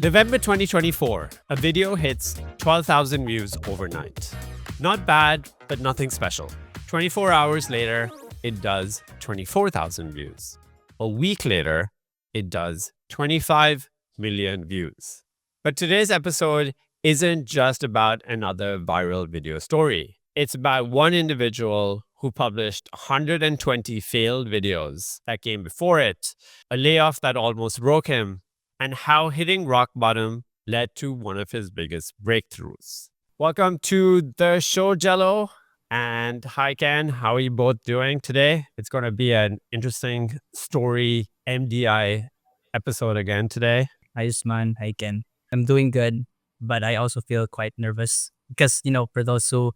November 2024, a video hits 12,000 views overnight. Not bad, but nothing special. 24 hours later, it does 24,000 views. A week later, it does 25 million views. But today's episode isn't just about another viral video story. It's about one individual who published 120 failed videos that came before it, a layoff that almost broke him, and how hitting rock bottom led to one of his biggest breakthroughs. Welcome to the show, Jelo. And hi, Ken. How are you both doing today? It's going to be an interesting story MDI episode again today. Hi, Usman. Hi, Ken. I'm doing good, but I also feel quite nervous because, for those who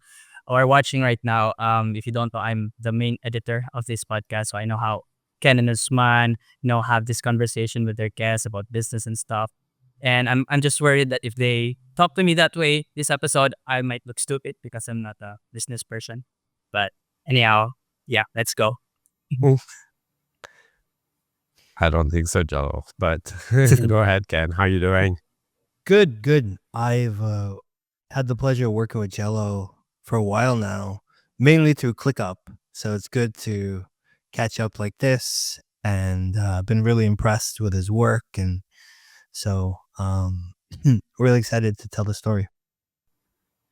are watching right now, if you don't know, I'm the main editor of this podcast. So I know how Ken and Usman, have this conversation with their guests about business and stuff. And I'm just worried that if they talk to me that way this episode, I might look stupid because I'm not a business person. But anyhow, yeah, let's go. I don't think so, Jelo. But go ahead, Ken. How are you doing? Good. I've had the pleasure of working with Jelo for a while now, mainly through ClickUp. So it's good to catch up like this, and been really impressed with his work, and so really excited to tell the story.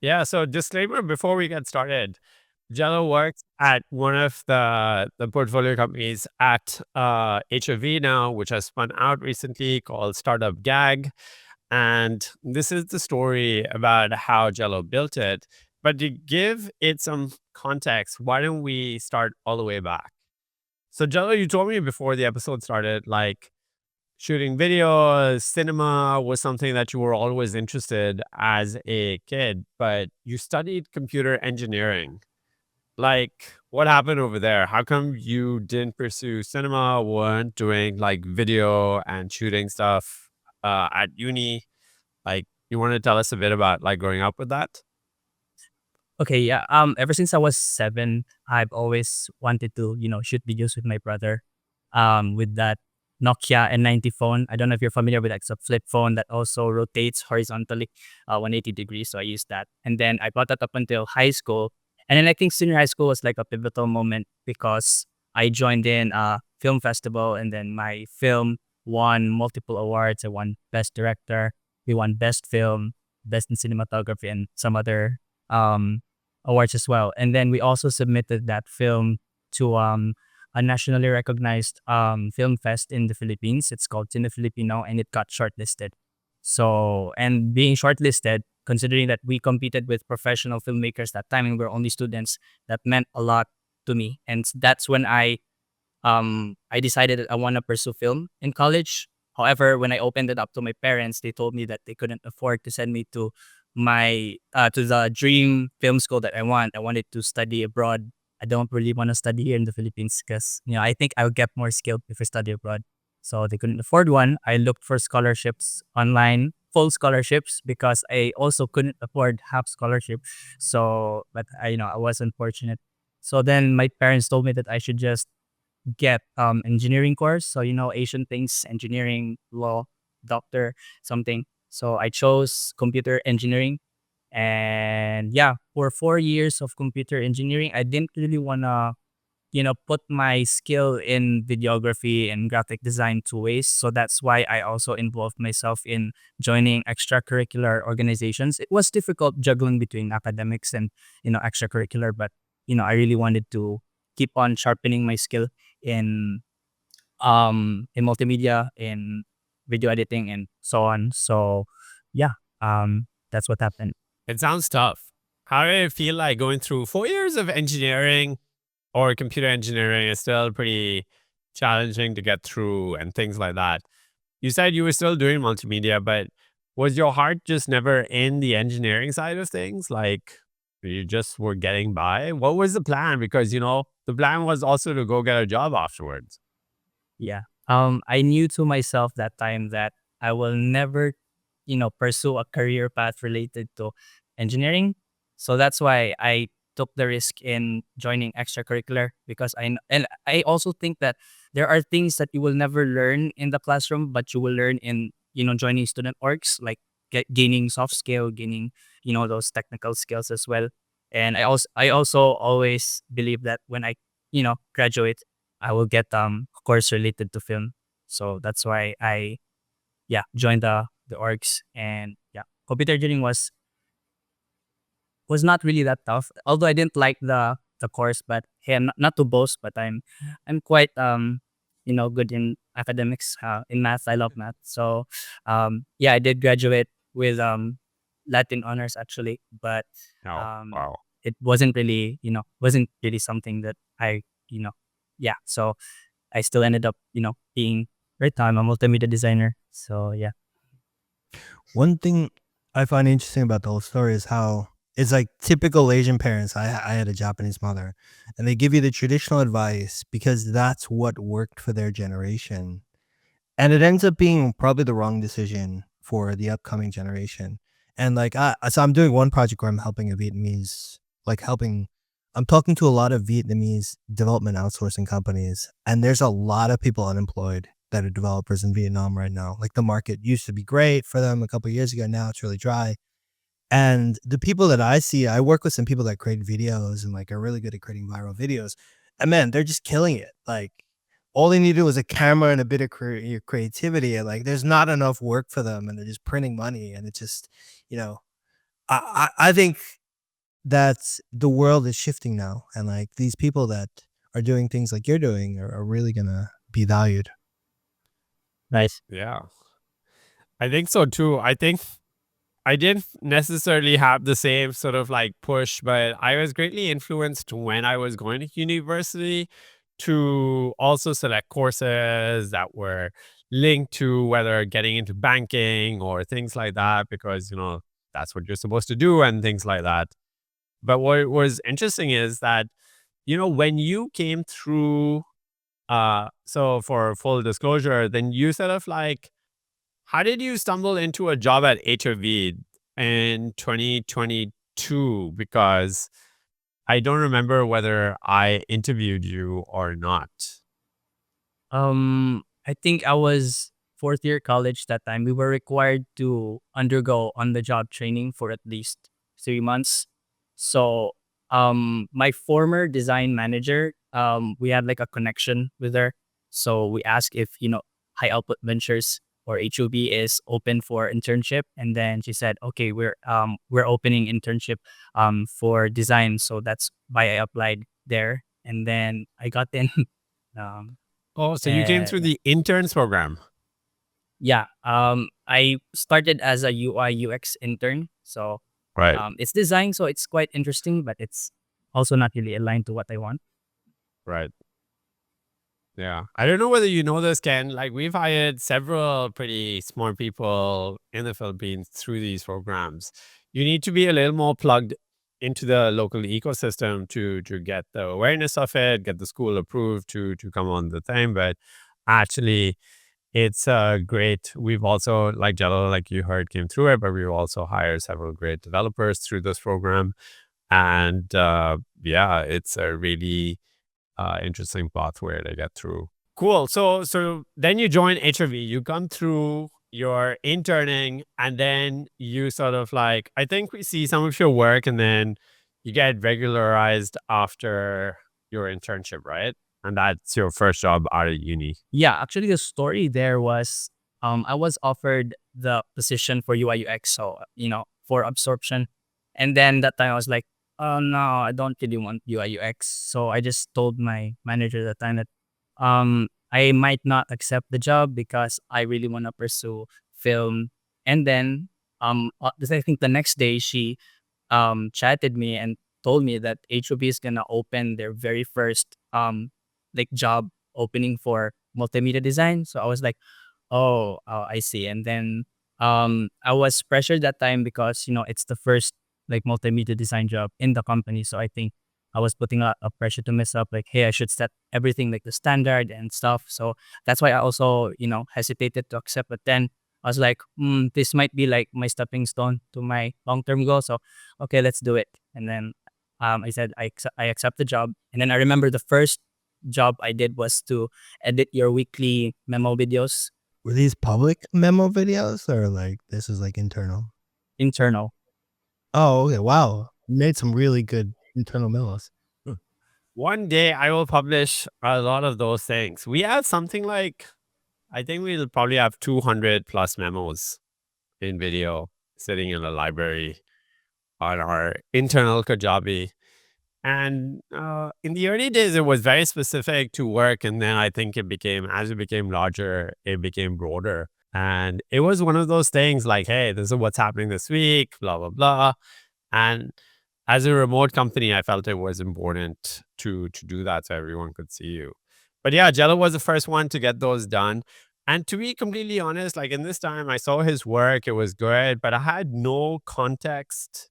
Yeah, so disclaimer before we get started. Jelo works at one of the portfolio companies at HOV now, which has spun out recently, called Startup Gag. And this is the story about how Jelo built it. But to give it some context, why don't we start all the way back? So Jelo, you told me before the episode started, like shooting videos, cinema was something that you were always interested as a kid, but you studied computer engineering. Like, what happened over there? How come you didn't pursue cinema, weren't doing like video and shooting stuff at uni? Like, you want to tell us a bit about like growing up with that? Okay, yeah. Ever since I was 7, I've always wanted to, shoot videos with my brother. With that Nokia N90 phone. I don't know if you're familiar with that. It's a flip phone that also rotates horizontally, 180 degrees. So I used that, and then I bought that up until high school, and then I think senior high school was like a pivotal moment because I joined in a film festival, and then my film won multiple awards. I won best director. We won best film, best in cinematography, and some other um awards as well. And then we also submitted that film to a nationally recognized film fest in the Philippines. It's called Cine Filipino, and it got shortlisted. So, and being shortlisted, considering that we competed with professional filmmakers that time and we were only students, that meant a lot to me. And that's when I decided that I want to pursue film in college. However, when I opened it up to my parents, they told me that they couldn't afford to send me to my to the dream film school that I want. I wanted to study abroad. I don't really want to study here in the Philippines because I think I would get more skilled if I study abroad. So they couldn't afford one. I looked for scholarships online, full scholarships, because I also couldn't afford half scholarship. So, but I was unfortunate. So then my parents told me that I should just get engineering course. So Asian things, engineering, law, doctor, something. So I chose computer engineering. And yeah, for 4 years of computer engineering, I didn't really wanna, put my skill in videography and graphic design to waste. So that's why I also involved myself in joining extracurricular organizations. It was difficult juggling between academics and, extracurricular, but I really wanted to keep on sharpening my skill in in multimedia, in video editing, and so on. So yeah, that's what happened. It sounds tough. How did it feel like going through 4 years of engineering or computer engineering is still pretty challenging to get through and things like that? You said you were still doing multimedia, but was your heart just never in the engineering side of things? Like you just were getting by? What was the plan? Because, the plan was also to go get a job afterwards. Yeah. I knew to myself that time that I will never, pursue a career path related to engineering. So that's why I took the risk in joining extracurricular, because and I also think that there are things that you will never learn in the classroom, but you will learn in joining student orgs, like gaining soft skill, gaining those technical skills as well. And I also always believe that when I graduate, I will get a course related to film. So that's why I joined the orgs. And yeah, computer engineering was not really that tough. Although I didn't like the course, but hey, not to boast, but I'm quite good in academics, in math. I love math. So yeah, I did graduate with Latin honors actually, but Oh, um wow. it wasn't really something that I you know yeah. So I still ended up being right now I'm a multimedia designer. So yeah. One thing I find interesting about the whole story is how it's like typical Asian parents. I had a Japanese mother, and they give you the traditional advice because that's what worked for their generation. And it ends up being probably the wrong decision for the upcoming generation. And like, so I'm doing one project where I'm helping a Vietnamese, like helping, I'm talking to a lot of Vietnamese development outsourcing companies, and there's a lot of people unemployed that are developers in Vietnam right now. Like the market used to be great for them a couple of years ago. Now it's really dry. And the people that I see, I work with some people that create videos and like are really good at creating viral videos. And man, they're just killing it. Like all they need to do is a camera and a bit of creativity. And like there's not enough work for them and they're just printing money. And it just, you know, I think that the world is shifting now. And like these people that are doing things like you're doing are really going to be valued. Nice. Yeah. I think so too. I think I didn't necessarily have the same sort of like push, but I was greatly influenced when I was going to university to also select courses that were linked to whether getting into banking or things like that, because, that's what you're supposed to do and things like that. But what was interesting is that, when you came through, so for full disclosure, then you sort of like, how did you stumble into a job at HOV in 2022? Because I don't remember whether I interviewed you or not. I think I was fourth year college that time. We were required to undergo on the job training for at least 3 months. So, my former design manager, we had like a connection with her. So we asked if High Output Ventures or HOB is open for internship, and then she said, "Okay, we're opening internship for design." So that's why I applied there, and then I got in. Um, Oh, so you came and through the interns program. yeah, I started as a UI UX intern. So Right. it's design, so it's quite interesting, but it's also not really aligned to what I want. Right. Yeah. I don't know whether you know this, Ken. Like, we've hired several pretty smart people in the Philippines through these programs. You need to be a little more plugged into the local ecosystem to get the awareness of it, get the school approved to come on the thing. But actually, it's great. We've also, like Jelo, like you heard, came through it, but we've also hired several great developers through this program. And yeah, it's a really interesting pathway to get through. Cool. So then you join HRV. You come through your interning, and then you sort of like, I think we see some of your work, and then you get regularized after your internship, right? And that's your first job out of uni. Yeah, actually, the story there was I was offered the position for UI UX, so for absorption, and then that time I was like, oh no, I don't really want UI UX. So I just told my manager at the time that I might not accept the job because I really want to pursue film. And then I think the next day she chatted me and told me that HOB is gonna open their very first like job opening for multimedia design. So I was like, oh, I see. And then I was pressured that time because it's the first like multimedia design job in the company. So I think I was putting a pressure to myself, like, hey, I should set everything like the standard and stuff. So that's why I also hesitated to accept. But then I was like, this might be like my stepping stone to my long term goal. So okay, let's do it. And then I said I accept the job. And then I remember the first job I did was to edit your weekly memo videos. Were these public memo videos or like this is like internal? internal. Oh, okay. Wow. You made some really good internal memos. Hmm. One day I will publish a lot of those things. We have something like, I think we'll probably have 200 plus memos in video sitting in a library on our internal Kajabi. And in the early days, it was very specific to work. And then I think as it became larger, it became broader. And it was one of those things like, hey, this is what's happening this week, blah, blah, blah. And as a remote company, I felt it was important to do that so everyone could see you. But yeah, Jello was the first one to get those done. And to be completely honest, like in this time, I saw his work, it was good, but I had no context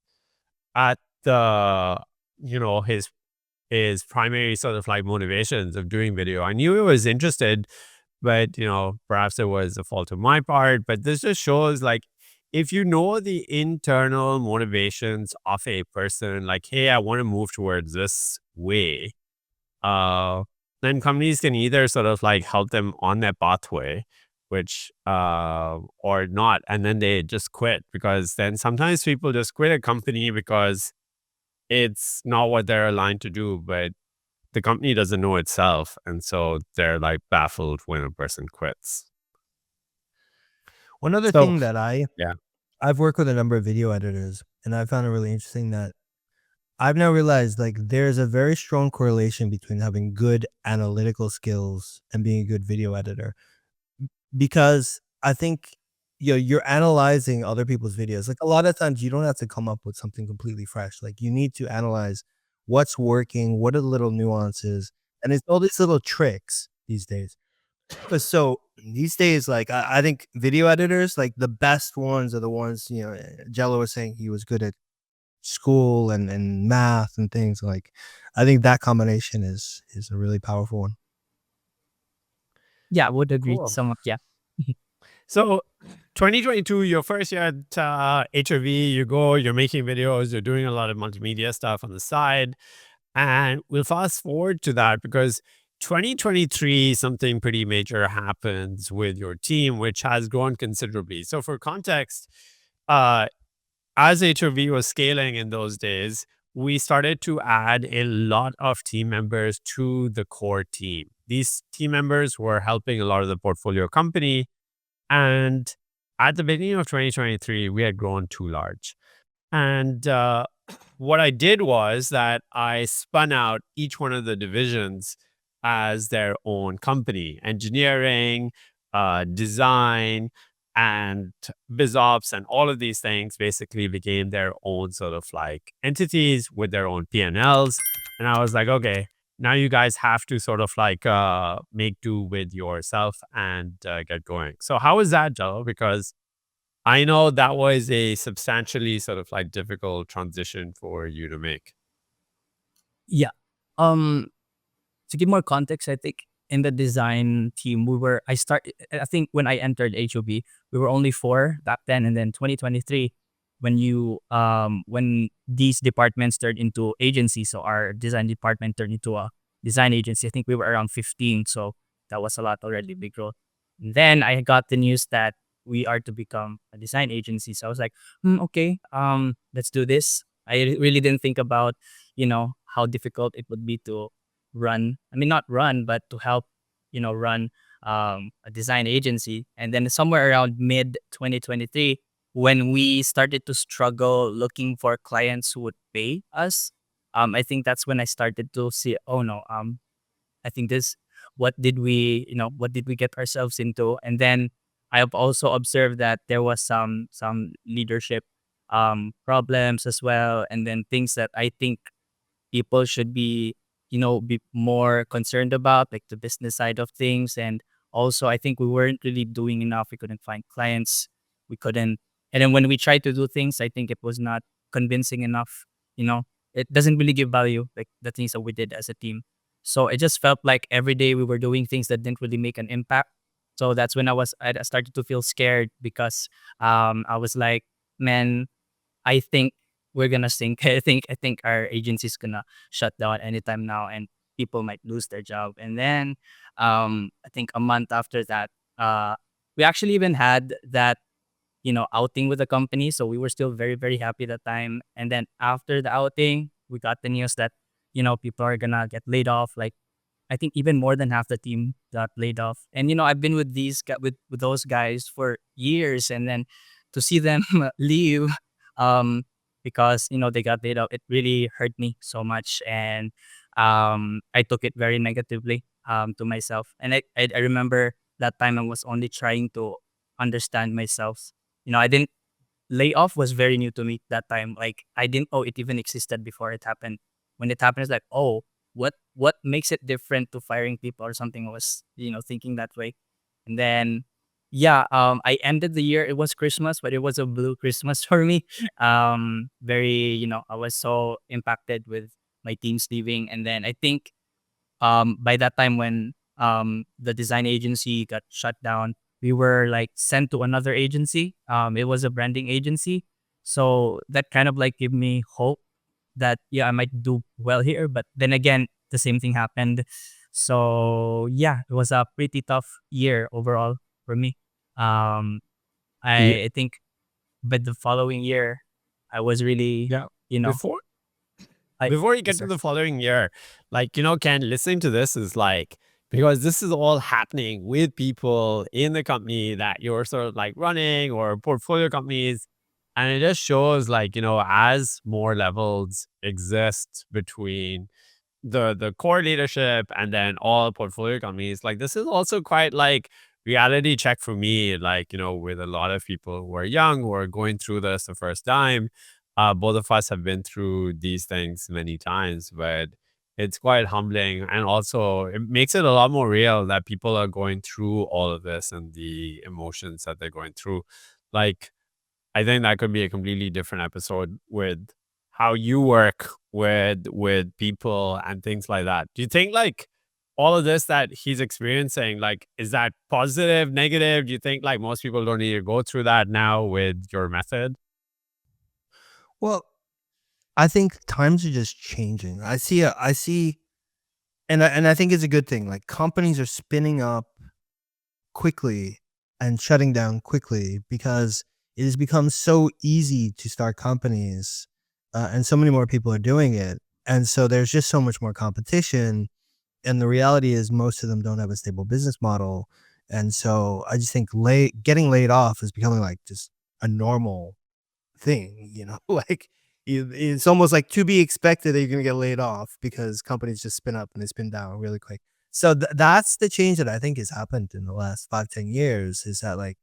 at the, his primary sort of like motivations of doing video. I knew he was interested, but perhaps it was a fault of my part. But this just shows like if you know the internal motivations of a person, like, hey, I want to move towards this way, uh, then companies can either sort of like help them on that pathway, which or not, and then they just quit because then sometimes people just quit a company because it's not what they're aligned to do, but the company doesn't know itself. And so they're like baffled when a person quits. One other So, thing that yeah. I've worked with a number of video editors, and I found it really interesting that I've now realized like there's a very strong correlation between having good analytical skills and being a good video editor. Because I think you're analyzing other people's videos. Like a lot of times you don't have to come up with something completely fresh. Like you need to analyze what's working, what are the little nuances, and it's all these little tricks these days. But so these days, like I think video editors, like the best ones are the ones, Jello was saying he was good at school and math and things like I think that combination is a really powerful one. Yeah, I would agree to Cool. some of yeah. So 2022, your first year at HRV, you're making videos, you're doing a lot of multimedia stuff on the side. And we'll fast forward to that because 2023, something pretty major happens with your team, which has grown considerably. So for context, uh, as HRV was scaling in those days, we started to add a lot of team members to the core team. These team members were helping a lot of the portfolio company, and at the beginning of 2023, we had grown too large. And what I did was that I spun out each one of the divisions as their own company: engineering, design, and biz ops, and all of these things basically became their own sort of like entities with their own P&Ls. And I was like, okay, now you guys have to sort of like make do with yourself and get going. So how was that, Joe? Because I know that was a substantially sort of like difficult transition for you to make. Yeah. Um to give more context, I think in the design team, I think when I entered HOB, we were only four back then. And then 2023, when these departments turned into agencies, so our design department turned into a design agency, I think we were around 15. So that was a lot already, big growth. And then I got the news that we are to become a design agency. So I was like, okay, let's do this. Really didn't think about, how difficult it would be to not run, but to help, run a design agency. And then somewhere around mid 2023, when we started to struggle looking for clients who would pay us, I think that's when I started to see, oh no, I think what did we get ourselves into? And then I have also observed that there was some leadership problems as well, and then things that I think people should be more concerned about, like the business side of things. And also, I think we weren't really doing enough. We couldn't find clients. We couldn't. And then when we tried to do things, I think it was not convincing enough. You know, it doesn't really give value, like the things that we did as a team. So it just felt like every day we were doing things that didn't really make an impact. So that's when I started to feel scared because I was like, man, I think we're gonna sink. I think our agency's gonna shut down anytime now, and people might lose their job. And then I think a month after that, we actually even had that, outing with the company. So we were still very, very happy that time. And then after the outing, we got the news that, people are gonna get laid off. Like, I think even more than half the team got laid off. And I've been with with those guys for years, and then to see them leave, um, because they got laid off, it really hurt me so much, and I took it very negatively to myself. And I remember that time I was only trying to understand myself. I didn't layoff was very new to me that time. Like, I didn't know it even existed before it happened. When it happened, it's like, oh, what makes it different to firing people or something? I was, thinking that way. And then yeah, I ended the year. It was Christmas, but it was a blue Christmas for me. Very, I was so impacted with my teams leaving. And then I think by that time when the design agency got shut down, we were like sent to another agency. It was a branding agency. So that kind of like gave me hope that yeah, I might do well here. But then again, the same thing happened. So yeah, it was a pretty tough year overall for me. Um Yeah. I think but the following year I was really, Yeah. you know, Before I before you yes, get to sir. the following year, like, Ken, listening to this is like, because this is all happening with people in the company that you're sort of like running or portfolio companies. And it just shows like, as more levels exist between the core leadership and then all portfolio companies, like this is also quite like reality check for me, like, with a lot of people who are young, who are going through this the first time. Both of us have been through these things many times, but it's quite humbling, and also it makes it a lot more real that people are going through all of this and the emotions that they're going through. Like, I think that could be a completely different episode with how you work with people and things like that. Do you think like all of this that he's experiencing, like, is that positive, negative? Do you think like most people don't need to go through that now with your method? Well, I think times are just changing. I see, and I think it's a good thing. Like companies are spinning up quickly and shutting down quickly because it has become so easy to start companies, and so many more people are doing it, and so there's just so much more competition. And the reality is, most of them don't have a stable business model, and so I just think getting laid off is becoming like just a normal thing, like it's almost like to be expected that you're going to get laid off because companies just spin up and they spin down really quick. So that's the change that I think has happened in the last 5-10 years, is that like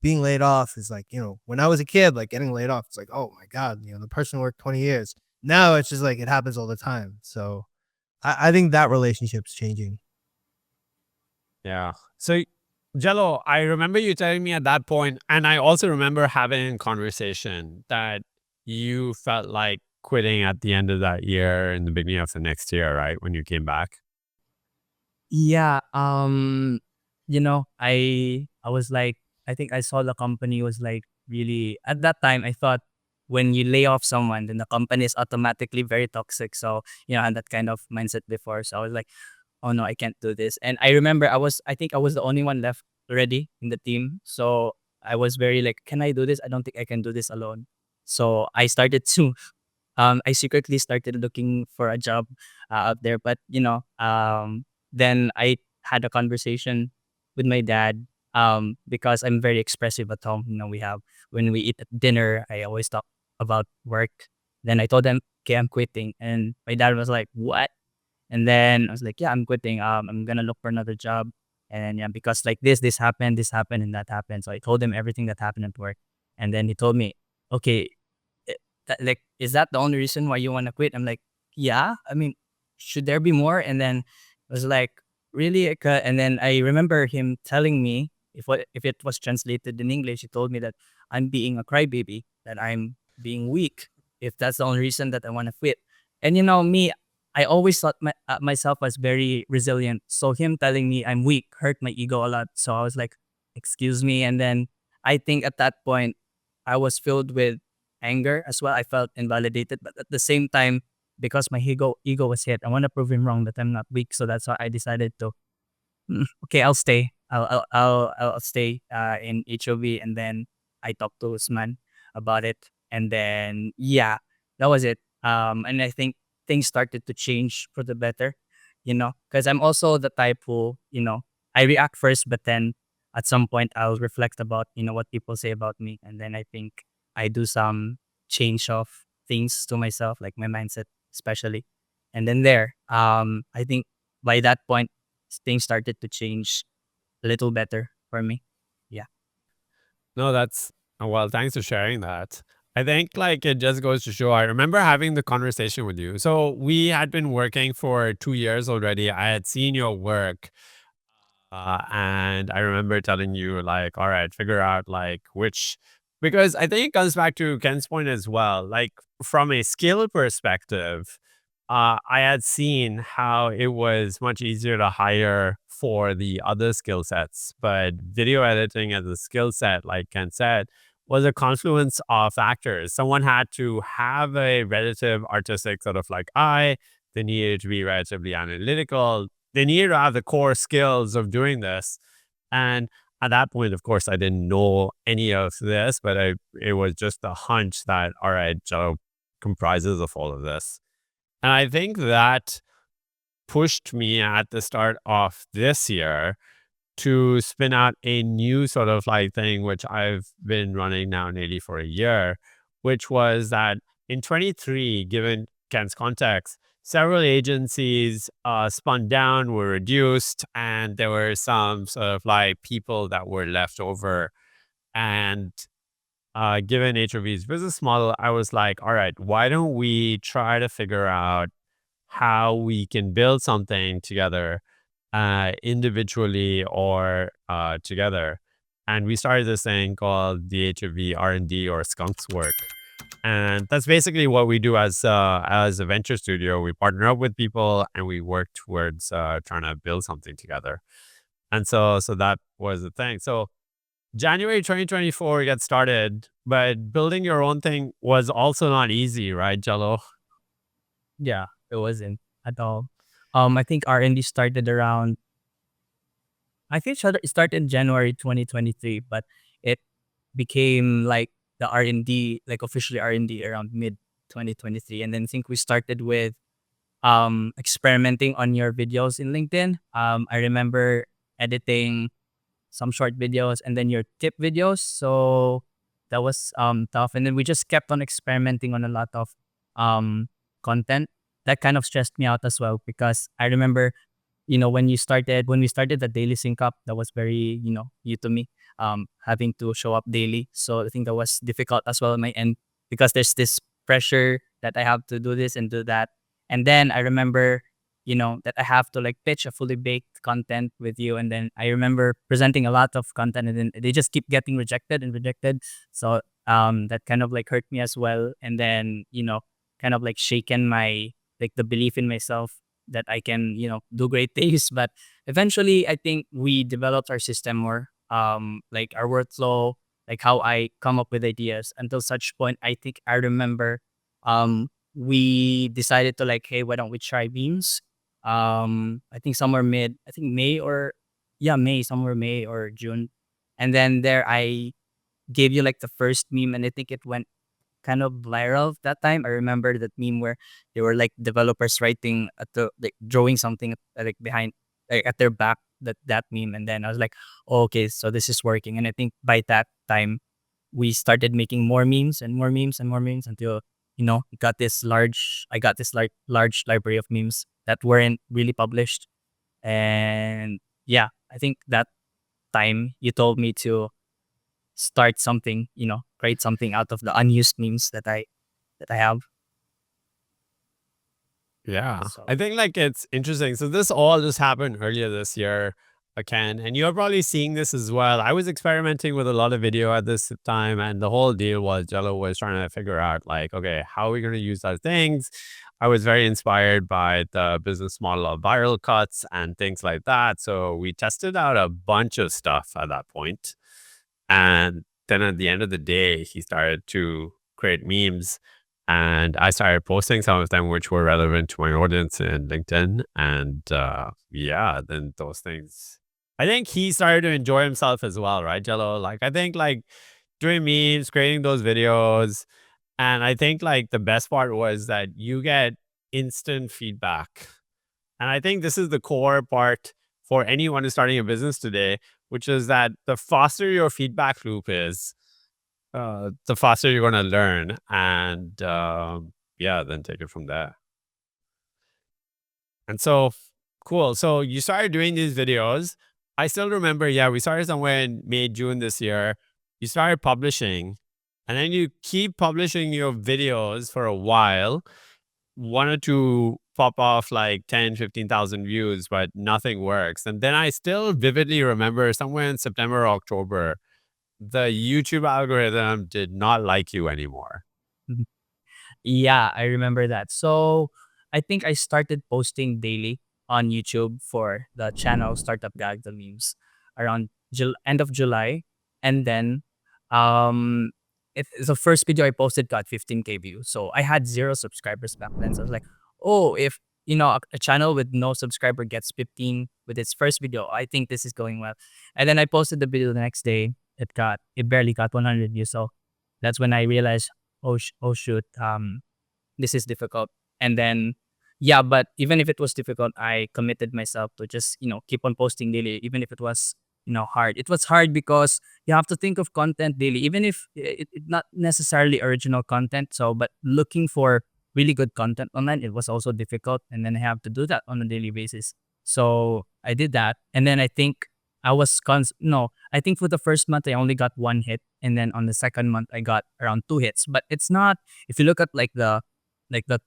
being laid off is like, when I was a kid, like getting laid off, it's like, oh my God, the person worked 20 years. Now it's just like it happens all the time. So I think that relationship's changing. Yeah. So, Jello, I remember you telling me at that point, and I also remember having a conversation that you felt like quitting at the end of that year and the beginning of the next year, right? When you came back. Yeah, I was like, I think I saw the company was like really at that time. I thought when you lay off someone, then the company is automatically very toxic. So I had that kind of mindset before. So I was like, oh no, I can't do this. And I remember I think I was the only one left already in the team. So I was very like, can I do this? I don't think I can do this alone. So I started to I secretly started looking for a job out there. But then I had a conversation with my dad because I'm very expressive at home. We have when we eat at dinner, I always talk about work. Then I told them, okay, I'm quitting, and my dad was like, what? And then I was like, yeah, I'm quitting. I'm gonna look for another job. And yeah, because like this happened, and that happened. So I told him everything that happened at work, and then he told me, okay, like, is that the only reason why you want to quit? I'm like, yeah, I mean, should there be more? And then I was like, really? And then I remember him telling me, if it was translated in English, he told me that I'm being a crybaby, that I'm being weak, if that's the only reason that I want to quit. And me, I always thought myself as very resilient. So him telling me I'm weak hurt my ego a lot. So I was like, excuse me. And then I think at that point, I was filled with anger as well. I felt invalidated, but at the same time, because my ego was hit, I want to prove him wrong that I'm not weak. So that's why I decided to, okay, I'll stay. I'll stay in HOV, and then I talked to Usman about it, and then yeah, that was it. And I think things started to change for the better, because I'm also the type who, I react first, but then at some point I'll reflect about, what people say about me, and then I think I do some change of things to myself, like my mindset, especially, and then I think by that point things started to change a little better for me. Yeah. No, that's well, thanks for sharing that. I think like it just goes to show I remember having the conversation with you. So we had been working for 2 years already. I had seen your work. And I remember telling you, like, all right, figure out like which, because I think it comes back to Ken's point as well. Like, from a skill perspective, I had seen how it was much easier to hire for the other skill sets, but video editing as a skill set, like Ken said, was a confluence of factors. Someone had to have a relative artistic sort of like eye. They needed to be relatively analytical. They needed to have the core skills of doing this. And at that point, of course, I didn't know any of this, but it was just a hunch that, all right, Joe comprises of all of this. And I think that pushed me at the start of this year to spin out a new sort of like thing, which I've been running now nearly for a year, which was that in 23, given Ken's context, several agencies spun down, were reduced, and there were some sort of like people that were left over. And given HOV's business model, I was like, all right, why don't we try to figure out how we can build something together, individually or together. And we started this thing called the HOV R&D or Skunks Work. And that's basically what we do as a venture studio. We partner up with people and we work towards trying to build something together. And so that was the thing. So January 2024 we got started, but building your own thing was also not easy, right, Jelo? Yeah, it wasn't at all. I think R&D started around, I think it started in January 2023, but it became like the R&D, like officially R&D around mid 2023. And then I think we started with experimenting on your videos in LinkedIn. I remember editing some short videos and then your tip videos. So that was tough. And then we just kept on experimenting on a lot of um content. That kind of stressed me out as well because I remember, when we started the daily sync up, that was very, new to me. Having to show up daily. So I think that was difficult as well on my end because there's this pressure that I have to do this and do that. And then I remember, that I have to like pitch a fully baked content with you. And then I remember presenting a lot of content and then they just keep getting rejected and rejected. So that kind of like hurt me as well. And then, kind of like shaken my, like the belief in myself that I can, do great things. But eventually I think we developed our system more, like our workflow, like how I come up with ideas until such point. I think I remember we decided to like, hey, why don't we try memes? I think somewhere I think May or yeah, May, somewhere May or June. And then there I gave you like the first meme and I think it went kind of viral that time. I remember that meme where they were like developers writing at the like drawing something like behind like at their back, that meme. And then I was like, oh, okay, so this is working. And I think by that time we started making more memes and more memes and more memes until I got this like large library of memes that weren't really published. And yeah, I think that time you told me to start something, create something out of the unused memes that I have. Yeah, I So think like it's interesting. So this all just happened earlier this year, Ken, and you're probably seeing this as well. I was experimenting with a lot of video at this time, and the whole deal was Jello was trying to figure out like, okay, how are we going to use our things? I was very inspired by the business model of viral cuts and things like that. So we tested out a bunch of stuff at that point. And then at the end of the day, he started to create memes and I started posting some of them which were relevant to my audience in LinkedIn. And yeah, then those things. I think he started to enjoy himself as well, right, Jello? Like, I think like doing memes, creating those videos, and I think like the best part was that you get instant feedback. And I think this is the core part for anyone who's starting a business today, which is that the faster your feedback loop is, the faster you're going to learn. And yeah, then take it from there. And so, cool. So you started doing these videos. I still remember, yeah, we started somewhere in May, June this year. You started publishing, and then you keep publishing your videos for a while. One or two pop off like 10, 15,000 views, but nothing works. And then I still vividly remember somewhere in September or October, the YouTube algorithm did not like you anymore. Mhm. Yeah, I remember that. So I think I started posting daily on YouTube for the channel Startup Gag the Memes around end of July. And then um the first video I posted got 15K views. So I had 0 subscribers back then. So I was like, oh, if a channel with no subscriber gets 15 with its first video, I think this is going well. And then I posted the video the next day. It barely got 100 views. So that's when I realized, oh shoot, this is difficult. And then yeah, but even if it was difficult, I committed myself to just keep on posting daily, even if it was hard. It was hard because you have to think of content daily, even if it not necessarily original content. So but looking for really good content online, it was also difficult, and then I have to do that on a daily basis. So I did that, and then I think I was no, I think for the first month I only got 1 hit, and then on the second month I got around 2 hits. But it's not, if you look at like the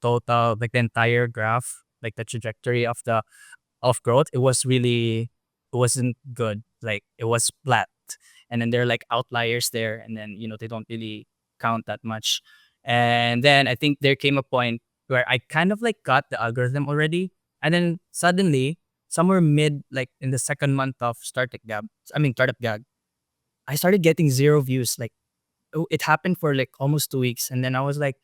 total, like the entire graph, like the trajectory of the of growth, it wasn't good. Like it was flat. And then there are like outliers there, and then they don't really count that much. And then I think there came a point where I kind of like got the algorithm already. And then suddenly, somewhere mid like in the second month of Startup Gag, I started getting 0 views. Like it happened for like almost 2 weeks. And then I was like,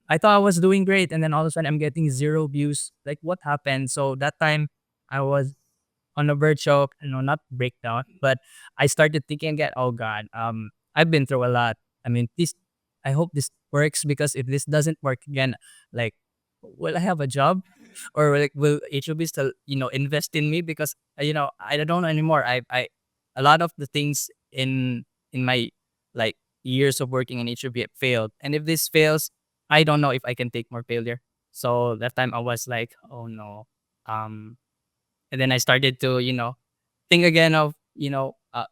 I thought I was doing great, and then all of a sudden I'm getting 0 views. Like what happened? So that time I was on the verge of, not breakdown, but I started thinking again, oh God, I've been through a lot. I mean, I hope this works, because if this doesn't work again, like, will I have a job? Or like, will HOB still, invest in me? Because, I don't know anymore. A lot of the things in my like years of working in HOB failed. And if this fails, I don't know if I can take more failure. So that time I was like, oh no. Um, and then I started to, think again of,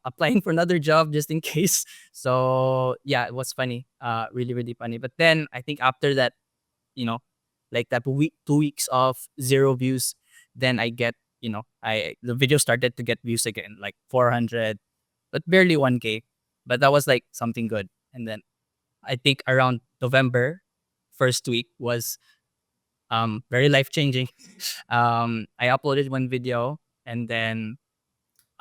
applying for another job just in case. So yeah, it was funny, really, really funny. But then I think after that, you know, like that week, 2 weeks of 0 views, then I get, the video started to get views again, like 400, but barely 1K. But that was like something good. And then I think around November, first week was very life changing. I uploaded one video, and then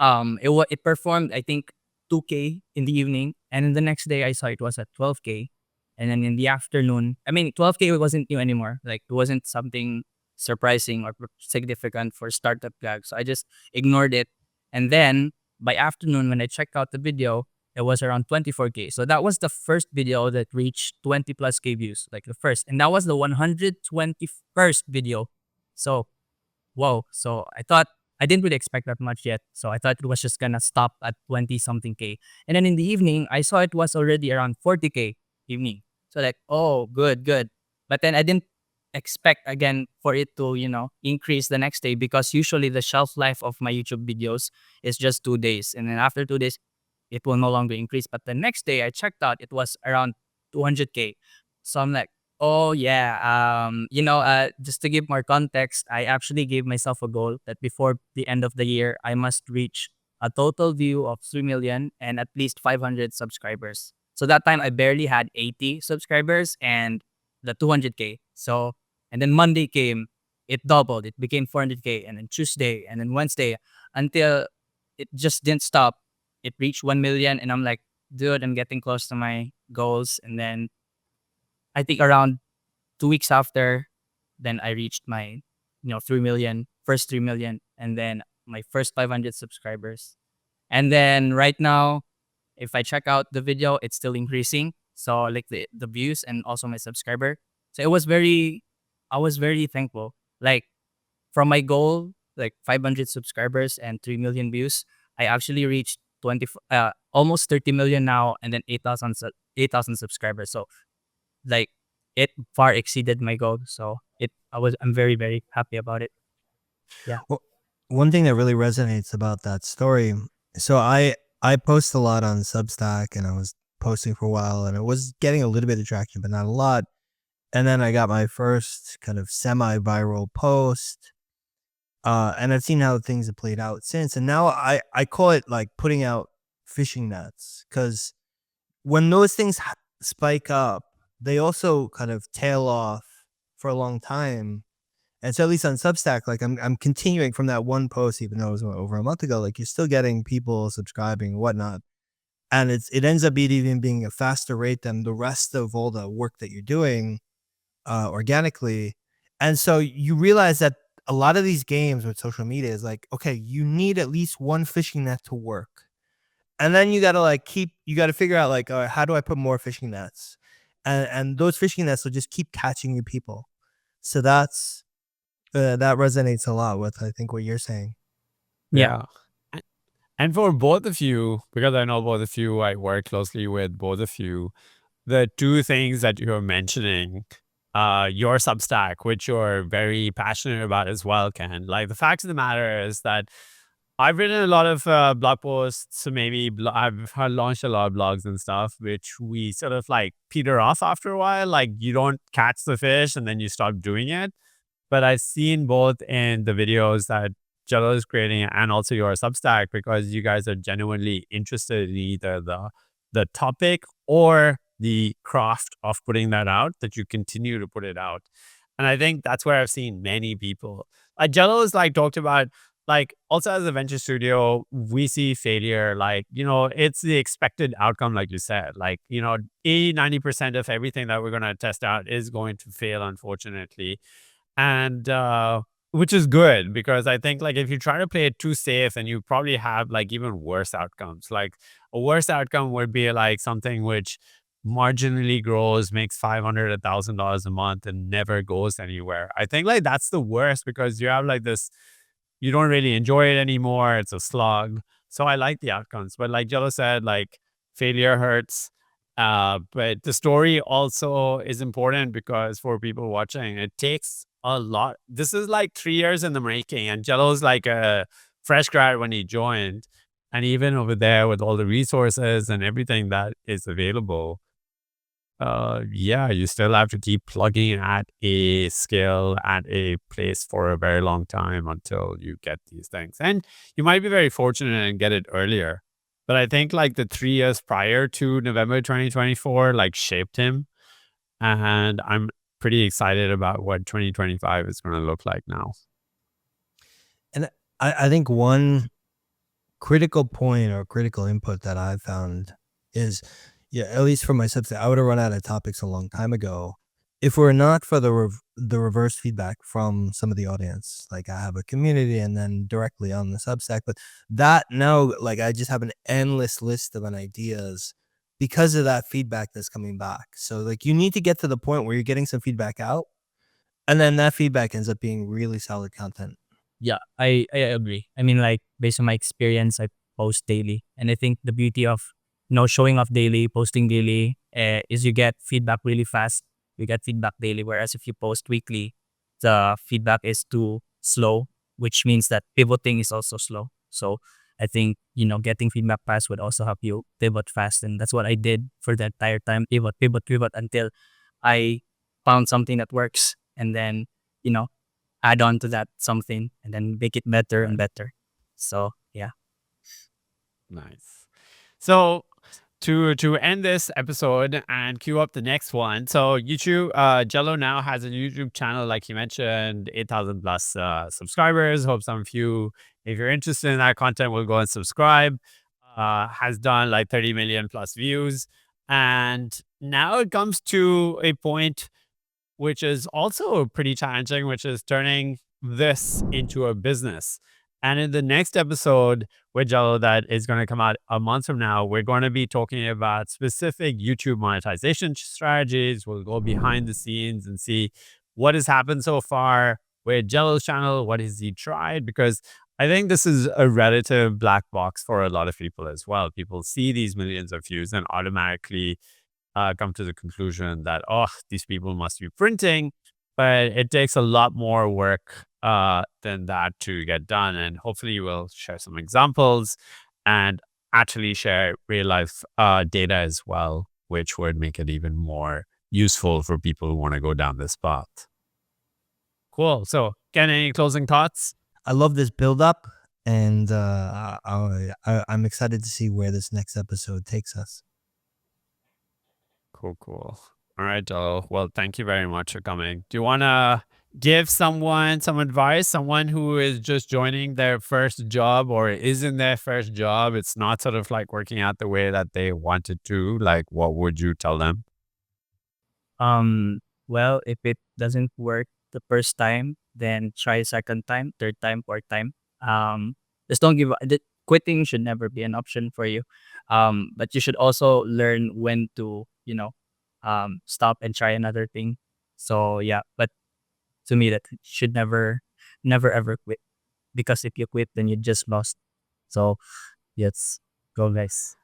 it performed, I think, 2K in the evening, and then the next day I saw it was at 12K, and then in the afternoon, I mean, 12K wasn't new anymore. Like it wasn't something surprising or significant for startup gag, so I just ignored it. And then by afternoon, when I checked out the video, it was around 24K. So that was the first video that reached 20 plus K views, like the first, and that was the 121st video. So whoa. So I didn't really expect that much yet. So I thought it was just gonna stop at 20 something K. And then in the evening, I saw it was already around 40K evening. So like, oh, good, good. But then I didn't expect again for it to, increase the next day, because usually the shelf life of my YouTube videos is just 2 days. And then after 2 days, it will no longer increase. But the next day I checked out, it was around 200K. So I'm like, oh yeah. Just to give more context, I actually gave myself a goal that before the end of the year, I must reach a total view of 3 million and at least 500 subscribers. So that time I barely had 80 subscribers and the 200K. So, and then Monday came, it doubled, it became 400K, and then Tuesday, and then Wednesday, until it just didn't stop. It reached 1 million, and I'm like, dude, I'm getting close to my goals. And then I think around 2 weeks after, then I reached my, 3 million, first 3 million. And then my first 500 subscribers. And then right now, if I check out the video, it's still increasing. So like the views and also my subscriber. So I was very thankful. Like from my goal, like 500 subscribers and 3 million views, I actually reached almost 30 million now, and then 8,000 subscribers. So like it far exceeded my goal. So I'm very, very happy about it. Yeah. Well, one thing that really resonates about that story. So I post a lot on Substack, and I was posting for a while, and it was getting a little bit of traction, but not a lot. And then I got my first kind of semi-viral post, and I've seen how things have played out since. And now I call it like putting out fishing nets, because when those things spike up, they also kind of tail off for a long time. And so at least on Substack, like I'm continuing from that one post, even though it was over a month ago. Like you're still getting people subscribing and whatnot, and it ends up even being a faster rate than the rest of all the work that you're doing organically. And so you realize that a lot of these games with social media is like, okay, you need at least one fishing net to work. And then you gotta you gotta figure out like, all right, how do I put more fishing nets? And those fishing nets will just keep catching you people. So that resonates a lot with, I think, what you're saying. Yeah. And for both of you, because I know both of you, I work closely with both of you, the two things that you're mentioning, your Substack, which you're very passionate about as well, Ken. Like the fact of the matter is that I've written a lot of blog posts. So maybe I've launched a lot of blogs and stuff, which we sort of like peter off after a while. Like you don't catch the fish and then you stop doing it. But I've seen both in the videos that Jelo is creating and also your Substack, because you guys are genuinely interested in either the topic or the craft of putting that out, that you continue to put it out. And I think that's where I've seen many people. Like Jelo is like talked about, like also as a venture studio, we see failure, like, it's the expected outcome, like you said, like, 80-90% of everything that we're going to test out is going to fail, unfortunately. And which is good, because I think like if you try to play it too safe, then you probably have like even worse outcomes. Like a worse outcome would be like something which marginally grows, makes $500, $1,000 a month and never goes anywhere. I think like that's the worst, because you have like this, you don't really enjoy it anymore. It's a slog. So I like the outcomes. But like Jello said, like failure hurts. But the story also is important, because for people watching, it takes a lot. This is like 3 years in the making, and Jello's like a fresh grad when he joined. And even over there with all the resources and everything that is available, yeah, you still have to keep plugging at a skill at a place for a very long time until you get these things. And you might be very fortunate and get it earlier. But I think like the 3 years prior to November 2024, like shaped him. And I'm pretty excited about what 2025 is going to look like now. And I think one critical point or critical input that I found is, yeah, at least for my Substack, I would have run out of topics a long time ago if we're not for the reverse feedback from some of the audience. Like I have a community and then directly on the Substack, but that now, like I just have an endless list of ideas because of that feedback that's coming back. So like you need to get to the point where you're getting some feedback out, and then that feedback ends up being really solid content. Yeah, I agree. I mean, like based on my experience, I post daily, and I think the beauty of showing off daily, posting daily, is you get feedback really fast. You get feedback daily, whereas if you post weekly, the feedback is too slow, which means that pivoting is also slow. So I think getting feedback fast would also help you pivot fast, and that's what I did for the entire time. Pivot until I found something that works, and then you know add on to that something and then make it better and better. So yeah. Nice. So to end this episode and queue up the next one. So YouTube, Jello now has a YouTube channel, like you mentioned, 8,000 plus subscribers. Hope some of you, if you're interested in that content, will go and subscribe. Has done like 30 million plus views. And now it comes to a point which is also pretty challenging, which is turning this into a business. And in the next episode with Jelo that is going to come out a month from now, we're going to be talking about specific YouTube monetization strategies. We'll go behind the scenes and see what has happened so far with Jelo's channel. What has he tried? Because I think this is a relative black box for a lot of people as well. People see these millions of views and automatically come to the conclusion that, oh, these people must be printing, but it takes a lot more work than that to get done. And hopefully we'll share some examples and actually share real life data as well, which would make it even more useful for people who want to go down this path. Cool. So, Ken, any closing thoughts? I love this build up, and I'm excited to see where this next episode takes us. Cool. All right, well, thank you very much for coming. Do you want to give someone some advice, someone who is just joining their first job or is in their first job? It's not sort of like working out the way that they wanted to. Like, what would you tell them? Well, if it doesn't work the first time, then try second time, third time, fourth time. Just don't give up. Quitting should never be an option for you. But you should also learn when to, stop and try another thing. So yeah, but to me, that should never ever quit, because if you quit, then you just lost. So yes, go guys.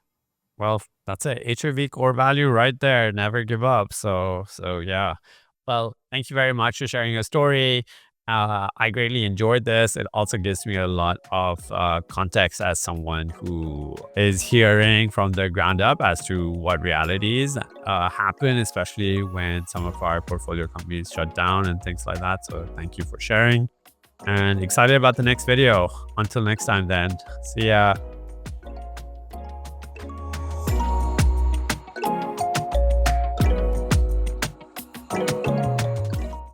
Well, that's a HRV core value right there. Never give up. So yeah. Well, thank you very much for sharing your story. I greatly enjoyed this. It also gives me a lot of context as someone who is hearing from the ground up as to what realities happen, especially when some of our portfolio companies shut down and things like that. So thank you for sharing, and excited about the next video. Until next time then, see ya.